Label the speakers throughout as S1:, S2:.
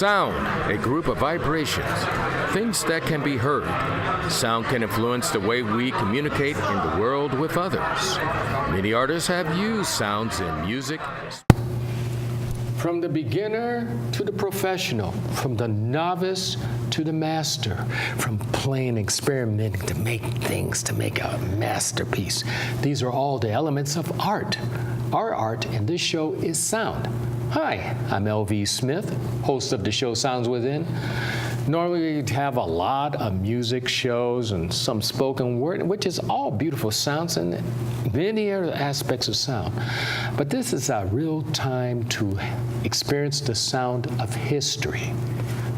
S1: Sound, a group of vibrations, things that can be heard. Sound can influence the way we communicate in the world with others. Many artists have used sounds in music. From the beginner to the professional, from the novice to the master, from playing, experimenting to make things, to make a masterpiece. These are all the elements of art. Our art in this show is sound. Hi, I'm L.V. Smith, host of the show Sounds Within. Normally we have a lot of music shows and some spoken word, which is all beautiful sounds and many other aspects of sound. But this is a real time to experience the sound of history.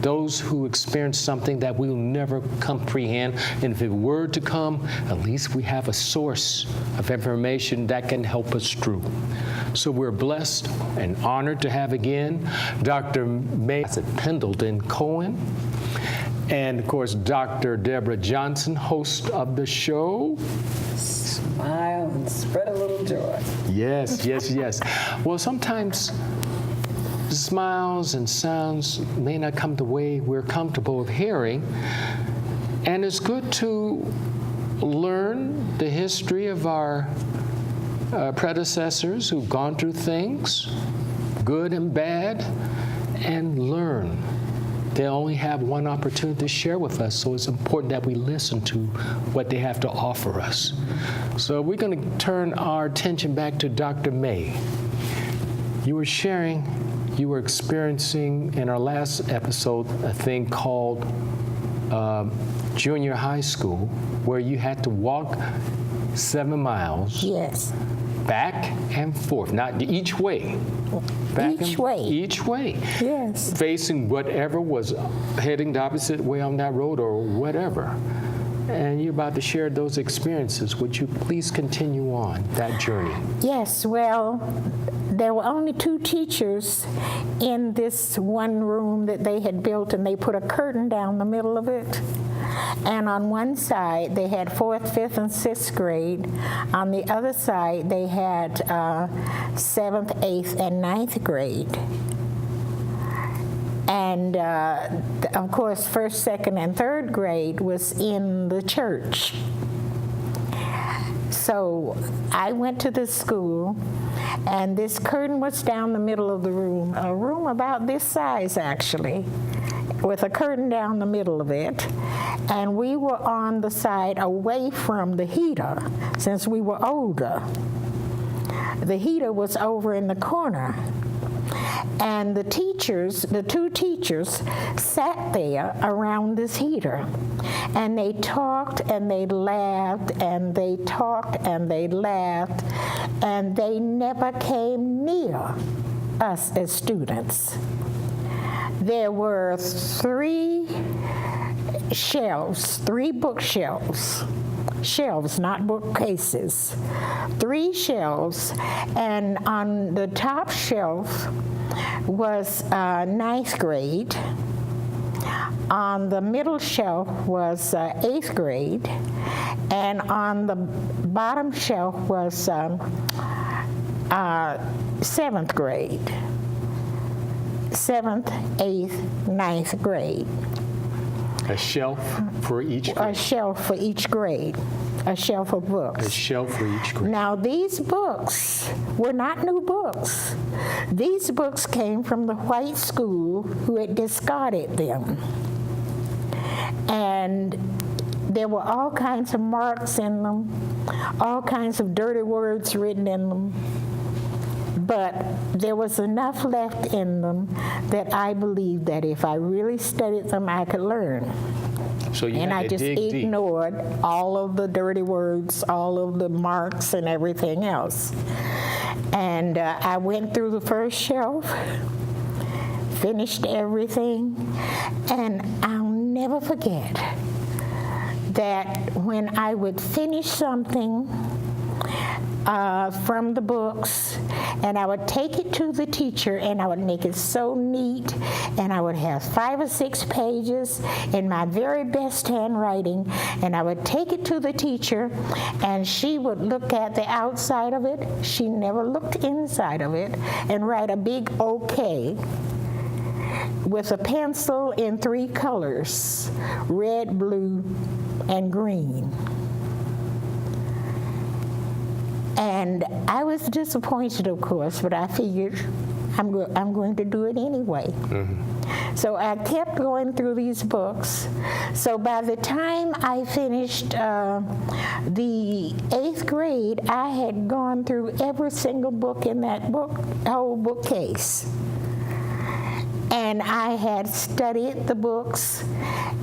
S1: Those who experience something that we'll never comprehend, and if it were to come, at least we have a source of information that can help us through. So we're blessed and honored to have again Dr. May at Pendleton, Cowan, and of course Dr. Deborah Johnson, host of the show.
S2: Smile and spread a little joy.
S1: Yes, yes, yes. Well, sometimes smiles and sounds may not come the way we're comfortable with hearing, and it's good to learn the history of our predecessors who've gone through things, good and bad, and learn. They only have one opportunity to share with us, so it's important that we listen to what they have to offer us. So we're going to turn our attention back to Dr. May. You were sharing, you were experiencing in our last episode a thing called junior high school, where you had to walk 7 miles.
S2: Yes.
S1: Back and forth, not each way.
S2: Each way. Yes.
S1: Facing whatever was heading the opposite way on that road or whatever. And you're about to share those experiences. Would you please continue on that journey?
S2: Yes, well, there were only 2 teachers in this one room that they had built, and they put a curtain down the middle of it. And on one side, they had 4th, 5th, and 6th grade. On the other side, they had 7th, 8th, and 9th grade. And, of course, 1st, 2nd, and 3rd grade was in the church. So I went to this school, and this curtain was down the middle of the room, a room about this size, actually, with a curtain down the middle of it. And we were on the side away from the heater, since we were older. The heater was over in the corner. And the teachers, the 2 teachers, sat there around this heater. And they talked and they laughed and they talked and they laughed. And they never came near us as students. There were 3 shelves, 3 bookshelves. Shelves, not bookcases. 3 shelves, and on the top shelf was 9th grade. On the middle shelf was 8th grade, and on the bottom shelf was 7th grade. 7th, 8th, 9th grade.
S1: A shelf for each grade?
S2: A shelf for each grade. A shelf of books.
S1: A shelf for each grade.
S2: Now, these books were not new books. These books came from the white school who had discarded them. And there were all kinds of marks in them, all kinds of dirty words written in them. But there was enough left in them that I believed that if I really studied them, I could learn.
S1: So you
S2: and
S1: had
S2: I
S1: to
S2: just
S1: dig
S2: ignored
S1: deep.
S2: all of the dirty words, all of the marks, and everything else. And I went through the first shelf, finished everything, and I'll never forget that when I would finish something from the books, and I would take it to the teacher, and I would make it so neat, and I would have 5 or 6 pages in my very best handwriting, and I would take it to the teacher, and she would look at the outside of it. She never looked inside of it, and write a big okay. with a pencil in 3 colors, red, blue, and green. And I was disappointed, of course, but I figured I'm going to do it anyway. Mm-hmm. So I kept going through these books. So by the time I finished the 8th grade, I had gone through every single book in that whole bookcase. And I had studied the books,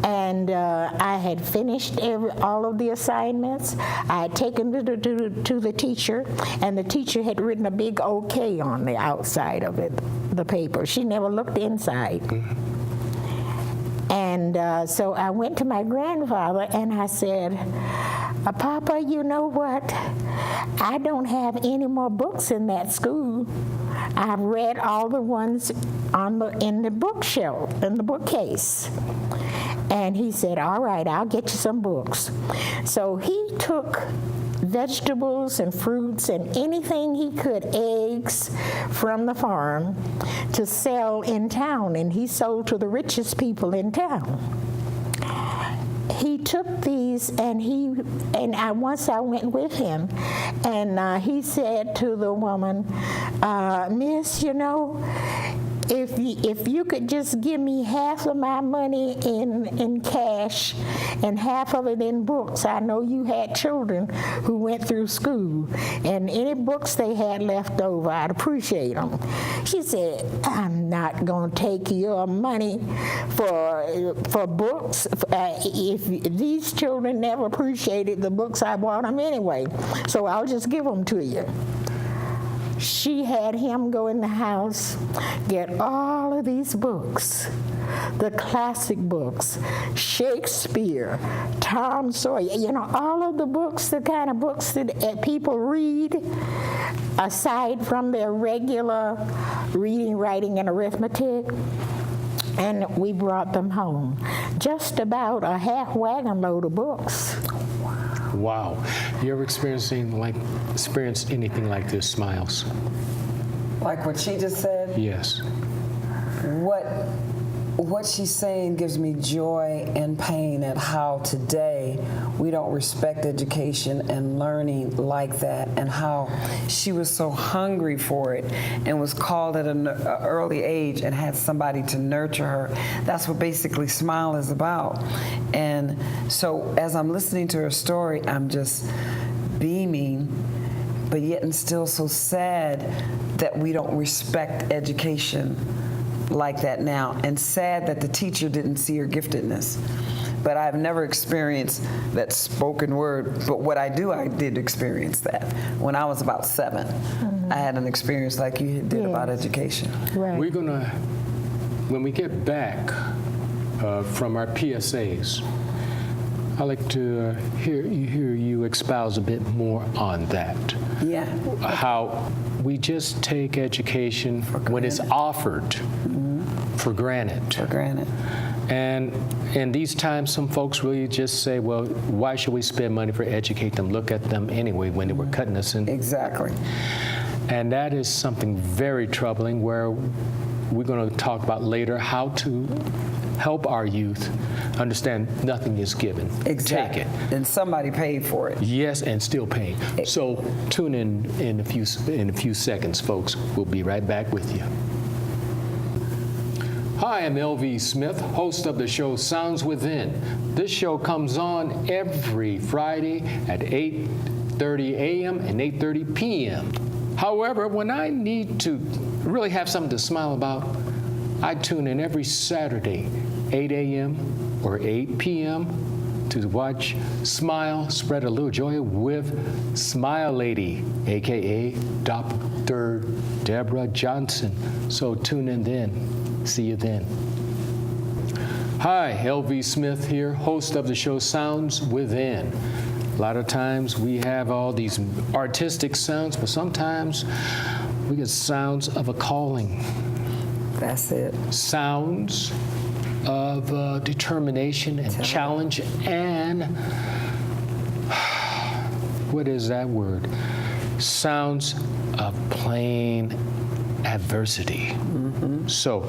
S2: and I had finished all of the assignments. I had taken them to the teacher, and the teacher had written a big OK on the outside of it, the paper. She never looked inside. Mm-hmm. And so I went to my grandfather, and I said, Papa, you know what? I don't have any more books in that school. I've read all the ones in the bookshelf, in the bookcase. And he said, all right, I'll get you some books. So he took vegetables and fruits and anything he could, eggs from the farm, to sell in town, and he sold to the richest people in town. He took these, and once I went with him, and he said to the woman, Miss, you know, if you could just give me half of my money in cash and half of it in books. I know you had children who went through school, and any books they had left over, I'd appreciate them. She said, I'm not going to take your money for books. If these children never appreciated the books, I bought them anyway, so I'll just give them to you. She had him go in the house, get all of these books, the classic books, Shakespeare, Tom Sawyer, you know, all of the books, the kind of books that people read, aside from their regular reading, writing, and arithmetic. And we brought them home. Just about a half wagon load of books.
S3: Wow. You ever experienced anything like this, Smiles?
S4: Like what she just said?
S3: Yes.
S4: What she's saying gives me joy and pain at how today we don't respect education and learning like that, and how she was so hungry for it and was called at an early age and had somebody to nurture her. That's what basically Smile is about. And so as I'm listening to her story, I'm just beaming, but yet and still so sad that we don't respect education like that now, and sad that the teacher didn't see her giftedness. But I've never experienced that spoken word, but what I did experience that. When I was about 7, I had an experience like you did about education.
S2: Right.
S3: We're gonna, when we get back from our PSAs, I'd like to hear you espouse a bit more on that.
S4: Yeah.
S3: How we just take education when it's offered for granted.
S4: For granted.
S3: And in these times, some folks really just say, well, why should we spend money for educate them? Look at them anyway when they were cutting us in.
S4: Exactly.
S3: And that is something very troubling, where we're going to talk about later how to help our youth understand nothing is given.
S4: Exactly.
S3: Take it.
S4: And somebody paid for it.
S3: Yes, and still paying. So tune in a few seconds, folks. We'll be right back with you. Hi, I'm LV Smith, host of the show Sounds Within. This show comes on every Friday at 8:30 a.m. and 8:30 p.m. However, when I need to really have something to smile about, I tune in every Saturday, 8 a.m. or 8 p.m. to watch Smile, Spread a Little Joy with Smile Lady, a.k.a. Dr. Deborah Johnson. So tune in then. See you then. Hi, LV Smith here, host of the show Sounds Within. A lot of times we have all these artistic sounds, but sometimes we get sounds of a calling.
S4: That's it.
S3: Sounds of determination and challenge and, what is that word? Sounds of plain adversity. So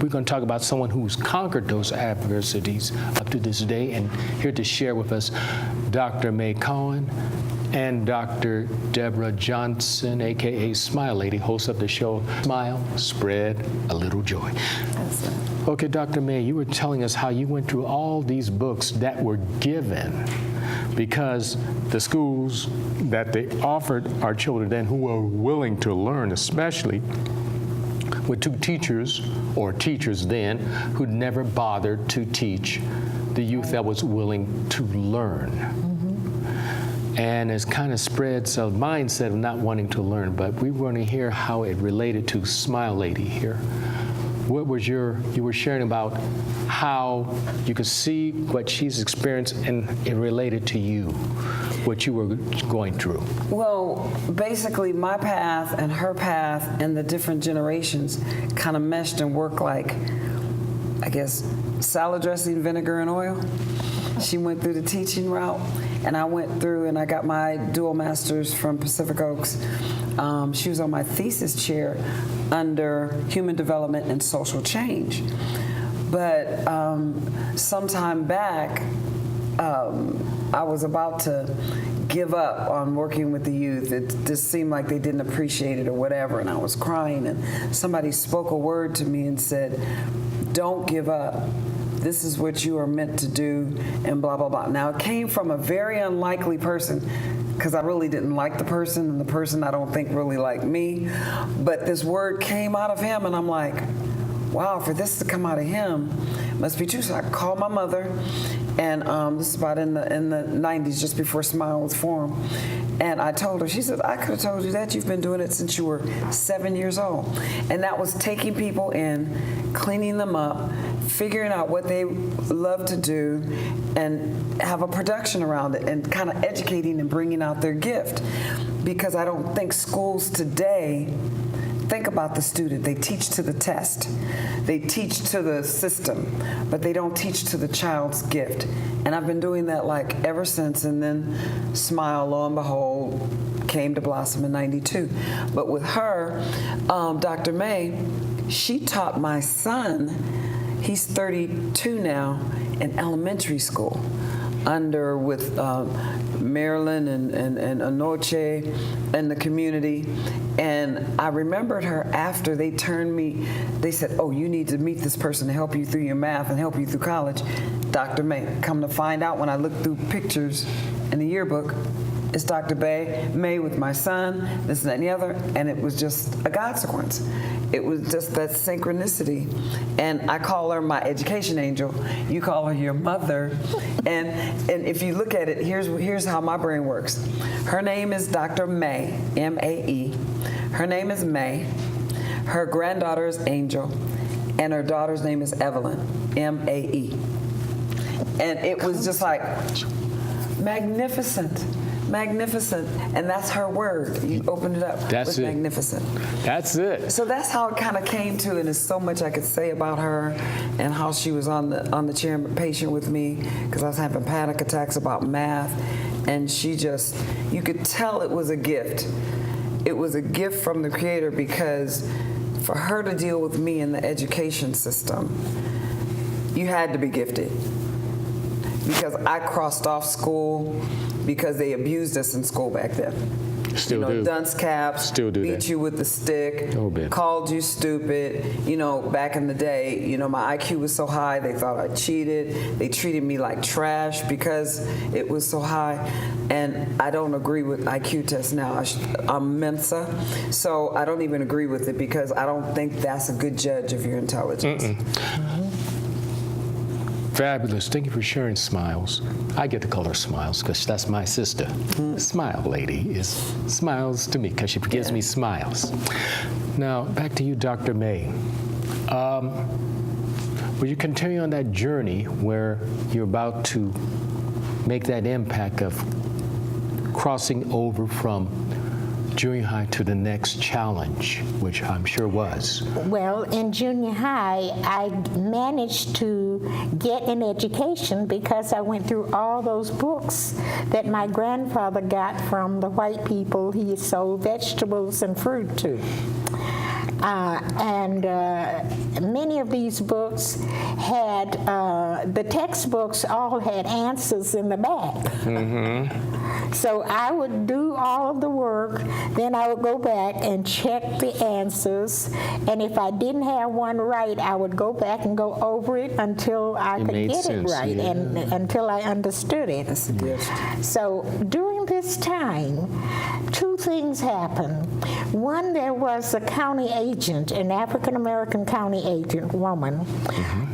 S3: we're going to talk about someone who's conquered those adversities up to this day, and here to share with us Dr. May Cowan and Dr. Deborah Johnson, a.k.a. Smile Lady, host of the show Smile, Spread a Little Joy. Okay, Dr. May, you were telling us how you went through all these books that were given because the schools that they offered our children then who were willing to learn, especially with two teachers or teachers then who'd never bothered to teach the youth that was willing to learn. And it's kind of spreads a mindset of not wanting to learn, but we want to hear how it related to Smile Lady here. What was you were sharing about how you could see what she's experienced and it related to you, what you were going through.
S4: Well, basically my path and her path and the different generations kind of meshed and worked like, I guess, salad dressing, vinegar, and oil. She went through the teaching route, and I went through and I got my dual master's from Pacific Oaks. She was on my thesis chair under human development and social change. But sometime back, I was about to give up on working with the youth. It just seemed like they didn't appreciate it or whatever, and I was crying, and somebody spoke a word to me and said, "Don't give up. This is what you are meant to do," and blah, blah, blah. Now, it came from a very unlikely person, because I really didn't like the person, and the person I don't think really liked me. But this word came out of him, and I'm like, wow, for this to come out of him, must be true. So I called my mother, and this is about in the 90s, just before Smile was formed. And I told her, she said, "I could have told you that. You've been doing it since you were 7 years old." And that was taking people in, cleaning them up, figuring out what they love to do, and have a production around it, and kind of educating and bringing out their gift. Because I don't think schools today think about the student. They teach to the test. They teach to the system, but they don't teach to the child's gift. And I've been doing that like ever since, and then Smile, lo and behold, came to blossom in '92. But with her, Dr. May, she taught my son, he's 32 now, in elementary school, with Marilyn and Anoche and the community. And I remembered her after they said, "Oh, you need to meet this person to help you through your math and help you through college." Dr. May. Come to find out, when I looked through pictures in the yearbook, it's Dr. May with my son, this and that and the other, and it was just a consequence. It was just that synchronicity. And I call her my education angel. You call her your mother. And if you look at it, here's how my brain works. Her name is Dr. May, M-A-E. Her name is May. Her granddaughter is Angel. And her daughter's name is Evelyn, M-A-E. And it was just like magnificent. Magnificent, and that's her word. You opened it up with magnificent.
S3: That's it.
S4: So that's how it kind of came to, and there's so much I could say about her, and how she was on the chair patient with me, because I was having panic attacks about math, and you could tell it was a gift. It was a gift from the Creator, because for her to deal with me in the education system, you had to be gifted. Because I crossed off school because they abused us in school back then.
S3: Still do.
S4: Dunce caps,
S3: Still do
S4: beat
S3: that.
S4: you with the stick,
S3: bit.
S4: Called you stupid. Back in the day, my IQ was so high, they thought I cheated. They treated me like trash because it was so high. And I don't agree with IQ tests now. I'm Mensa, so I don't even agree with it, because I don't think that's a good judge of your intelligence.
S3: Fabulous. Thank you for sharing, Smiles. I get to call her Smiles because that's my sister. Smile Lady is Smiles to me because she gives me smiles. Now, back to you, Dr. May. Will you continue on that journey where you're about to make that impact of crossing over from junior high to the next challenge, which I'm sure was?
S2: Well, in junior high, I managed to get an education because I went through all those books that my grandfather got from the white people he sold vegetables and fruit to. And many of these books had, the textbooks all had answers in the back. So I would do all of the work, then I would go back and check the answers, and if I didn't have one right, I would go back and go over it until I could get
S3: sense,
S2: it right,
S3: yeah.
S2: and until I understood it.
S4: That's a gift.
S2: So during this time, two things happened. One, there was a county agent, an African-American county agent woman,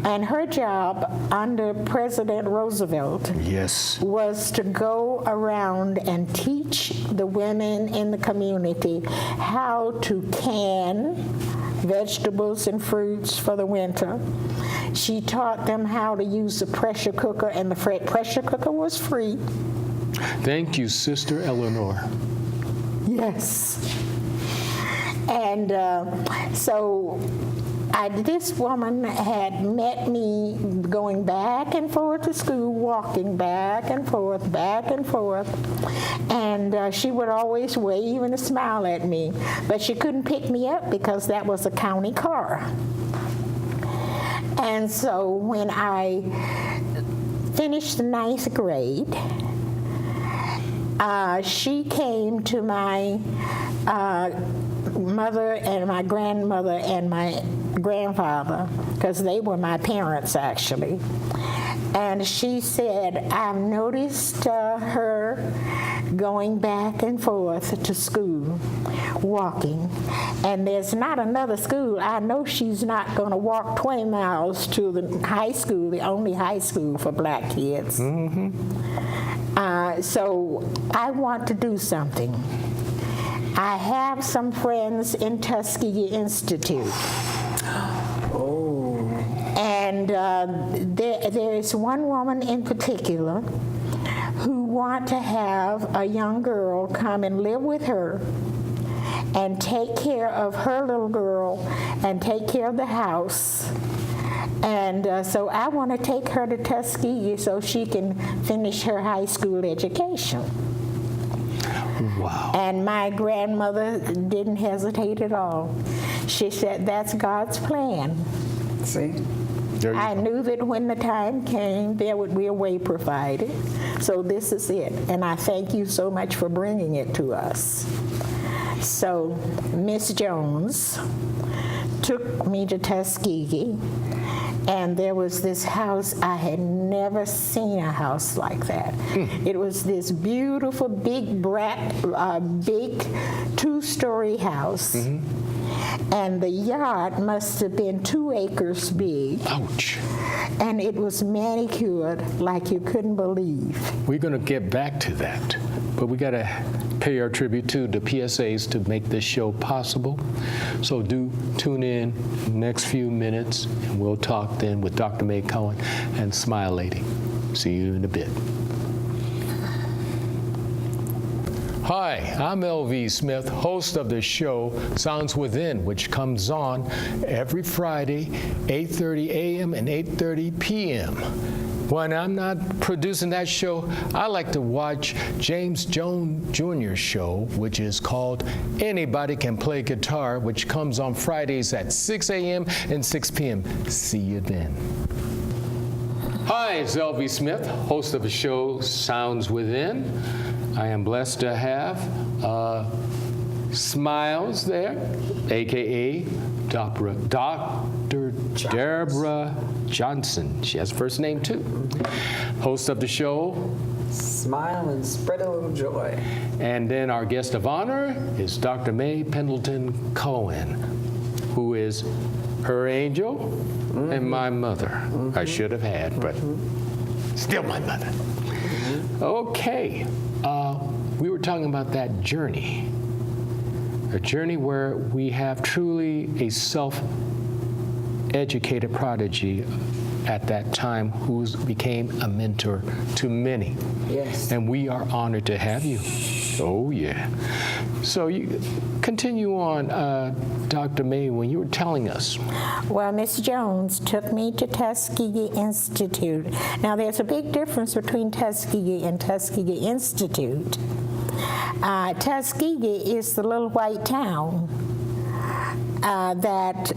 S2: and her job under President Roosevelt
S3: Yes.
S2: was to go around and teach the women in the community how to can vegetables and fruits for the winter. She taught them how to use the pressure cooker, and the pressure cooker was free.
S3: Thank you, Sister Eleanor.
S2: Yes. And so this woman had met me going back and forth to school, walking back and forth, and she would always wave and smile at me, but she couldn't pick me up because that was a county car. And so when I finished the 9th grade, she came to my mother and my grandmother and my grandfather, because they were my parents actually, and she said, I've noticed her going back and forth to school, walking, and there's not another school. I know she's not going to walk 20 miles to the high school, the only high school for black kids. So I want to do something. I have some friends in Tuskegee Institute. And there is one woman in particular who want to have a young girl come and live with her and take care of her little girl and take care of the house. And so I want to take her to Tuskegee so she can finish her high school education.
S3: Wow.
S2: And my grandmother didn't hesitate at all. She said, that's God's plan.
S4: See?
S3: There you
S2: I
S3: go.
S2: knew that when the time came, there would be a way provided. So this is it. And I thank you so much for bringing it to us. So Miss Jones took me to Tuskegee, and there was this house. I had never seen a house like that. It was this beautiful, big two-story house. And the yard must have been 2 acres big.
S3: Ouch.
S2: And it was manicured like you couldn't believe.
S3: We're going to get back to that, but we got to pay our tribute to the PSAs to make this show possible. So do tune in next few minutes, and we'll talk then with Dr. May Cowan and Smile Lady. See you in a bit. Hi, I'm LV Smith, host of the show Sounds Within, which comes on every Friday, 8:30 a.m. and 8:30 p.m. When I'm not producing that show, I like to watch James Jones Jr.'s show, which is called Anybody Can Play Guitar, which comes on Fridays at 6 a.m. and 6 p.m. See you then. Hi, it's LV Smith, host of the show Sounds Within. I am blessed to have Smiles there, a.k.a. Dr. Deborah Johnson. She has a first name, too. Host of the show.
S4: Smile and spread a little joy.
S3: And then our guest of honor is Dr. May Pendleton Cowan, who is her angel and my mother. I should have had, but still my mother. Okay. We were talking about that journey, a journey where we have truly a self-educated prodigy at that time who became a mentor to many.
S4: Yes.
S3: And we are honored to have you. Oh, yeah. So you continue on, Dr. May, when you were telling us.
S2: Well, Miss Jones took me to Tuskegee Institute. Now, there's a big difference between Tuskegee and Tuskegee Institute. Tuskegee is the little white town. that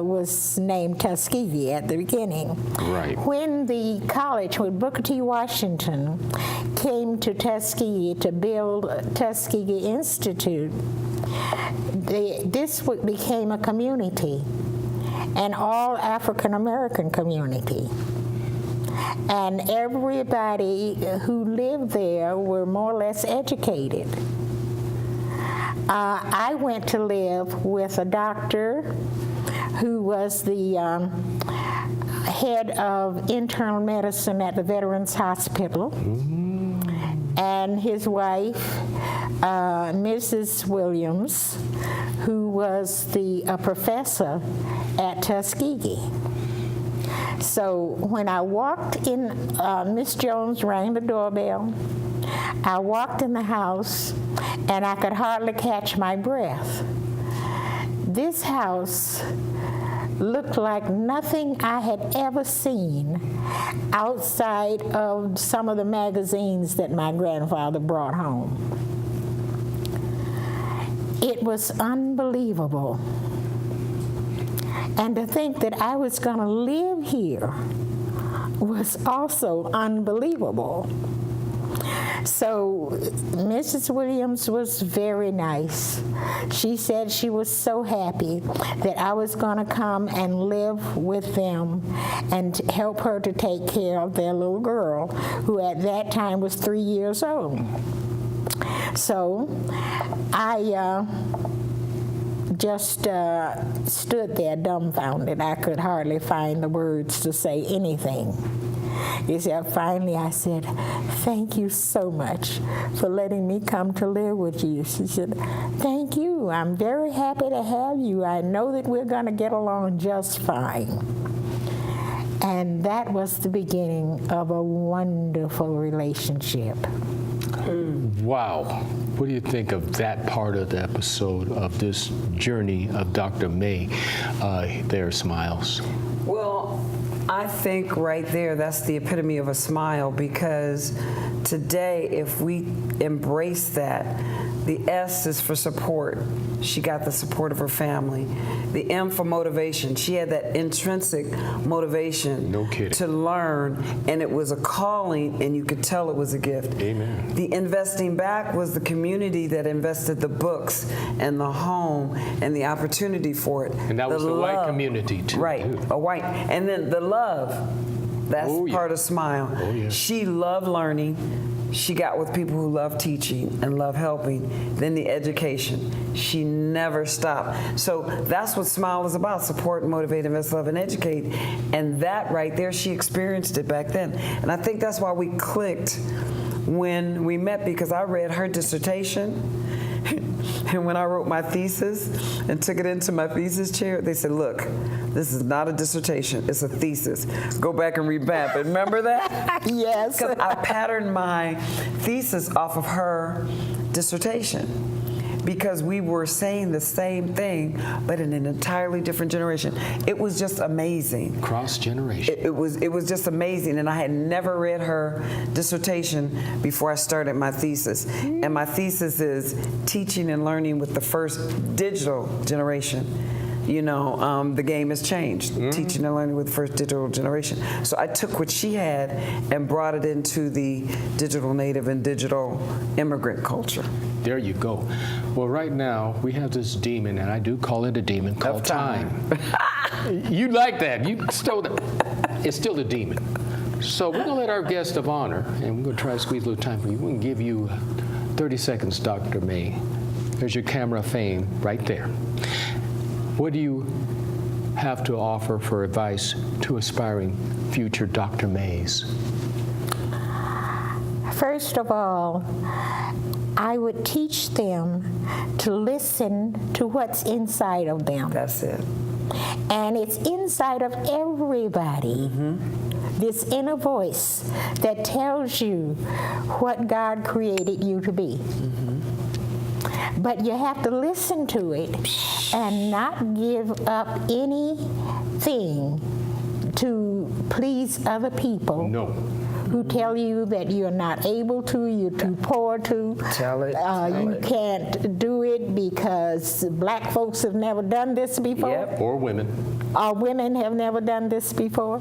S2: was named Tuskegee at the beginning.
S3: Right.
S2: When the college, when Booker T. Washington came to Tuskegee to build Tuskegee Institute, this became a community, an all African American community. And everybody who lived there were more or less educated. I went to live with a doctor who was the head of internal medicine at the Veterans Hospital, and his wife, Mrs. Williams, who was the professor at Tuskegee. So when I walked in, Miss Jones rang the doorbell. I walked in the house, and I could hardly catch my breath. This house looked like nothing I had ever seen outside of some of the magazines that my grandfather brought home. It was unbelievable. And to think that I was going to live here was also unbelievable. So Mrs. Williams was very nice. She said she was so happy that I was going to come and live with them and help her to take care of their little girl, who at that time was 3 years old. So I just stood there dumbfounded. I could hardly find the words to say anything. You see, finally I said, "Thank you so much for letting me come to live with you." She said, "Thank you. I'm very happy to have you. I know that we're going to get along just fine." And that was the beginning of a wonderful relationship.
S3: Wow. What do you think of that part of the episode of this journey of Dr. May? There, Smiles.
S4: Well, I think right there, that's the epitome of a smile, because today, if we embrace that, the S is for support. She got the support of her family. The M for motivation. She had that intrinsic motivation to learn, and it was a calling, and you could tell it was a gift.
S3: Amen.
S4: The investing back was the community that invested the books and the home and the opportunity for it.
S3: And that was the white community, too.
S4: Right, a white. And then the love. That's part of Smile.
S3: Oh, yeah.
S4: She loved learning. She got with people who love teaching and love helping. Then the education. She never stopped. So that's what Smile is about: support, motivate, invest, love, and educate. And that right there, she experienced it back then. And I think that's why we clicked when we met, because I read her dissertation. And when I wrote my thesis and took it into my thesis chair, they said, "Look, this is not a dissertation, it's a thesis. Go back and revamp it." Remember that?
S2: Yes.
S4: Because I patterned my thesis off of her dissertation, because we were saying the same thing, but in an entirely different generation. It was just amazing.
S3: Cross generation.
S4: It was just amazing, and I had never read her dissertation before I started my thesis. And my thesis is teaching and learning with the first digital generation. You know, the game has changed. Teaching and learning with the first digital generation. So I took what she had and brought it into the digital native and digital immigrant culture.
S3: There you go. Well, right now, we have this demon, and I do call it a demon, called time. You like that. You stole that. It's still a demon. So we're going to let our guest of honor, and we're going to try to squeeze a little time for you. We're going to give you 30 seconds, Dr. May. There's your camera fame right there. What do you have to offer for advice to aspiring future Dr. Mays?
S2: First of all, I would teach them to listen to what's inside of them.
S4: That's it.
S2: And it's inside of everybody. This inner voice that tells you what God created you to be. But you have to listen to it and not give up anything to please other people.
S3: No.
S2: who tell you that you're not able to, you're too poor to.
S4: Tell it.
S2: You can't do it because black folks have never done this before.
S4: Yep.
S3: Or women.
S2: Women have never done this before.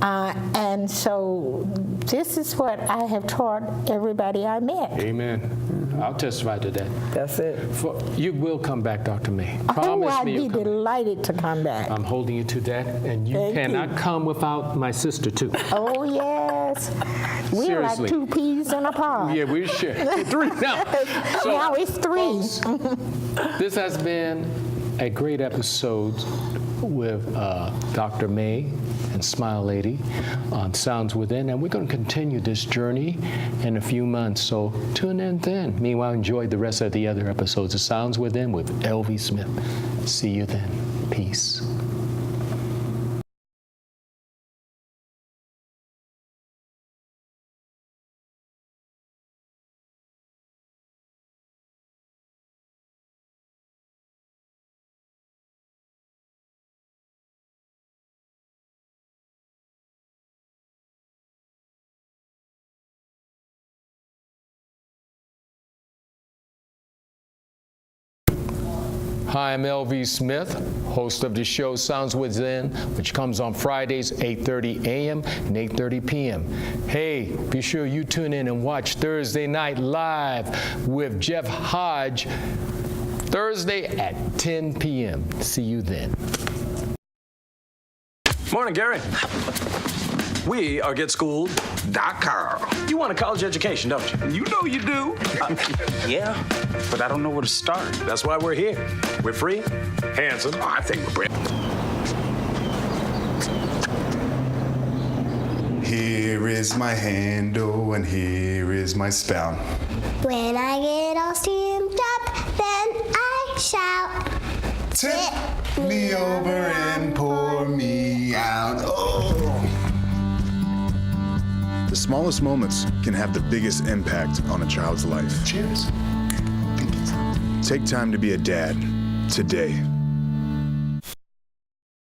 S2: And so this is what I have taught everybody I met.
S3: Amen. I'll testify to that.
S4: That's it.
S3: You will come back, Dr. May.
S2: Oh,
S3: Promise
S2: I'd
S3: me
S2: be
S3: you'll come back.
S2: delighted to come back.
S3: I'm holding you to that, and you
S2: Thank
S3: cannot
S2: you.
S3: come without my sister, too.
S2: Oh, yes. We're
S3: Seriously.
S2: like two peas in a pod.
S3: Yeah, we share. Three now. So,
S2: now it's three.
S3: folks, this has been a great episode with Dr. May and Smile Lady on Sounds Within, and we're going to continue this journey in a few months, so tune in then. Meanwhile, enjoy the rest of the other episodes of Sounds Within with L.V. Smith. See you then. Peace. Hi, I'm L.V. Smith, host of the show Sounds Within, which comes on Fridays, 8:30 a.m. and 8:30 p.m. Hey, be sure you tune in and watch Thursday Night Live with Jeff Hodge, Thursday at 10 p.m. See you then.
S5: Morning, Gary. We are GetSchooled.com. You want a college education, don't you?
S6: You know you do.
S5: Yeah, but I don't know where to start. That's why we're here. We're free, handsome.
S6: Oh, I think we're
S7: Here is my handle and here is my spout.
S8: When I get all steamed up, then I shout.
S7: Tip me over and pour me out. Oh. The smallest moments can have the biggest impact on a child's life.
S6: Cheers.
S7: Take time to be a dad today.